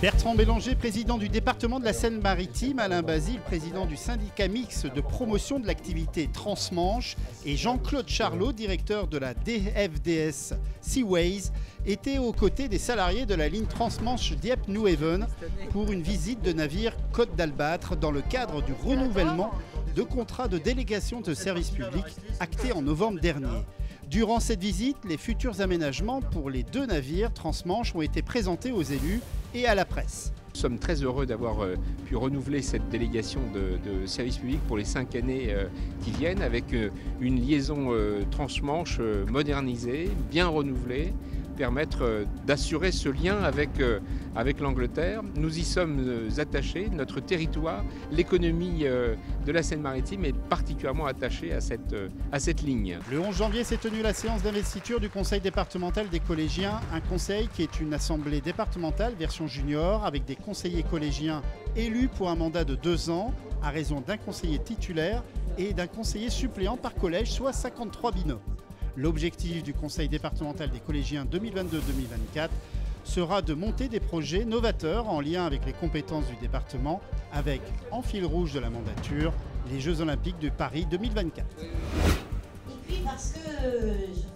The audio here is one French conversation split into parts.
Bertrand Bélanger, président du département de la Seine-Maritime, Alain Basile, président du syndicat mixte de promotion de l'activité Transmanche et Jean-Claude Charlot, directeur de la DFDS Seaways, étaient aux côtés des salariés de la ligne Transmanche-Dieppe-Newhaven pour une visite de navire Côte d'Albâtre dans le cadre du renouvellement de contrats de délégation de service public acté en novembre dernier. Durant cette visite, les futurs aménagements pour les deux navires Transmanche ont été présentés aux élus et à la presse. Nous sommes très heureux d'avoir pu renouveler cette délégation de service public pour les 5 années qui viennent avec une liaison transmanche modernisée, bien renouvelée, permettre d'assurer ce lien avec l'Angleterre. Nous y sommes attachés, notre territoire, l'économie de la Seine-Maritime est particulièrement attachée à cette ligne. Le 11 janvier s'est tenue la séance d'investiture du conseil départemental des collégiens, un conseil qui est une assemblée départementale version junior avec des conseillers collégiens élus pour un mandat de 2 ans à raison d'un conseiller titulaire et d'un conseiller suppléant par collège, soit 53 binômes. L'objectif du conseil départemental des collégiens 2022-2024 sera de monter des projets novateurs en lien avec les compétences du département, avec, en fil rouge de la mandature, les Jeux Olympiques de Paris 2024.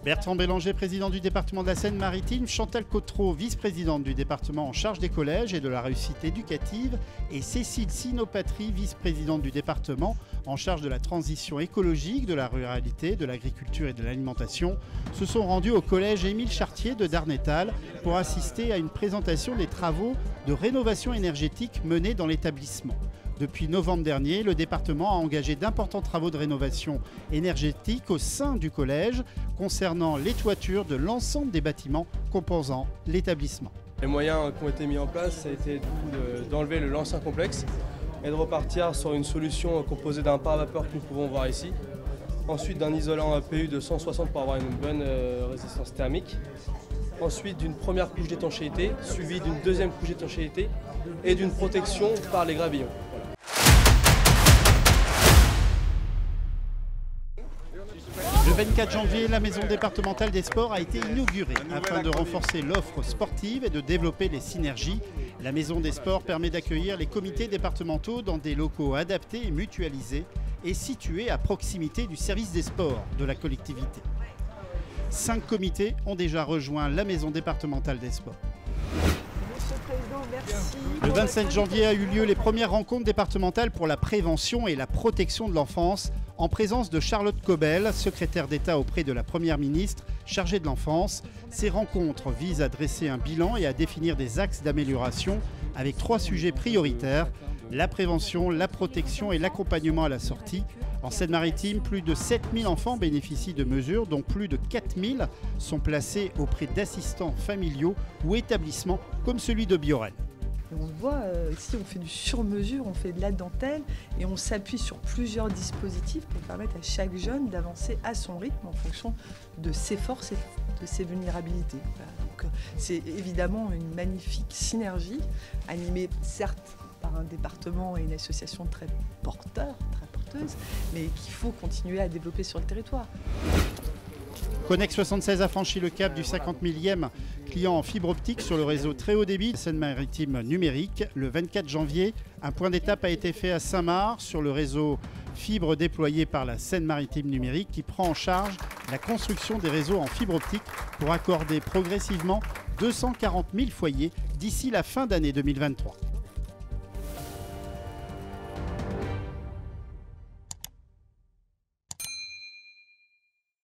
Bertrand Bélanger, président du département de la Seine-Maritime, Chantal Cotreau, vice-présidente du département en charge des collèges et de la réussite éducative, et Cécile Sinopatrie, vice-présidente du département en charge de la transition écologique, de la ruralité, de l'agriculture et de l'alimentation, se sont rendus au collège Émile Chartier de Darnétal pour assister à une présentation des travaux de rénovation énergétique menés dans l'établissement. Depuis novembre dernier, le département a engagé d'importants travaux de rénovation énergétique au sein du collège concernant les toitures de l'ensemble des bâtiments composant l'établissement. Les moyens qui ont été mis en place, ça a été d'enlever l'ancien complexe et de repartir sur une solution composée d'un pare à vapeur que nous pouvons voir ici. Ensuite d'un isolant PU de 160 pour avoir une bonne résistance thermique. Ensuite d'une première couche d'étanchéité, suivie d'une deuxième couche d'étanchéité et d'une protection par les gravillons. Le 24 janvier, la maison départementale des sports a été inaugurée. Afin de renforcer l'offre sportive et de développer les synergies, la maison des sports permet d'accueillir les comités départementaux dans des locaux adaptés et mutualisés et situés à proximité du service des sports de la collectivité. 5 comités ont déjà rejoint la maison départementale des sports. Le 27 janvier a eu lieu les premières rencontres départementales pour la prévention et la protection de l'enfance en présence de Charlotte Cobel, secrétaire d'État auprès de la Première ministre chargée de l'enfance. Ces rencontres visent à dresser un bilan et à définir des axes d'amélioration avec 3 sujets prioritaires: la prévention, la protection et l'accompagnement à la sortie. En Seine-Maritime, plus de 7000 enfants bénéficient de mesures, dont plus de 4000 sont placés auprès d'assistants familiaux ou établissements comme celui de Biorel. On le voit, ici on fait du sur-mesure, on fait de la dantelle et on s'appuie sur plusieurs dispositifs pour permettre à chaque jeune d'avancer à son rythme en fonction de ses forces et de ses vulnérabilités. Voilà. Donc c'est évidemment une magnifique synergie, animée certes par un département et une association très porteuse, mais qu'il faut continuer à développer sur le territoire. Connex 76 a franchi le cap du 50 millième client en fibre optique sur le réseau très haut débit Seine-Maritime numérique. Le 24 janvier, un point d'étape a été fait à Saint-Marc sur le réseau fibre déployé par la Seine-Maritime numérique qui prend en charge la construction des réseaux en fibre optique pour accorder progressivement 240 000 foyers d'ici la fin d'année 2023.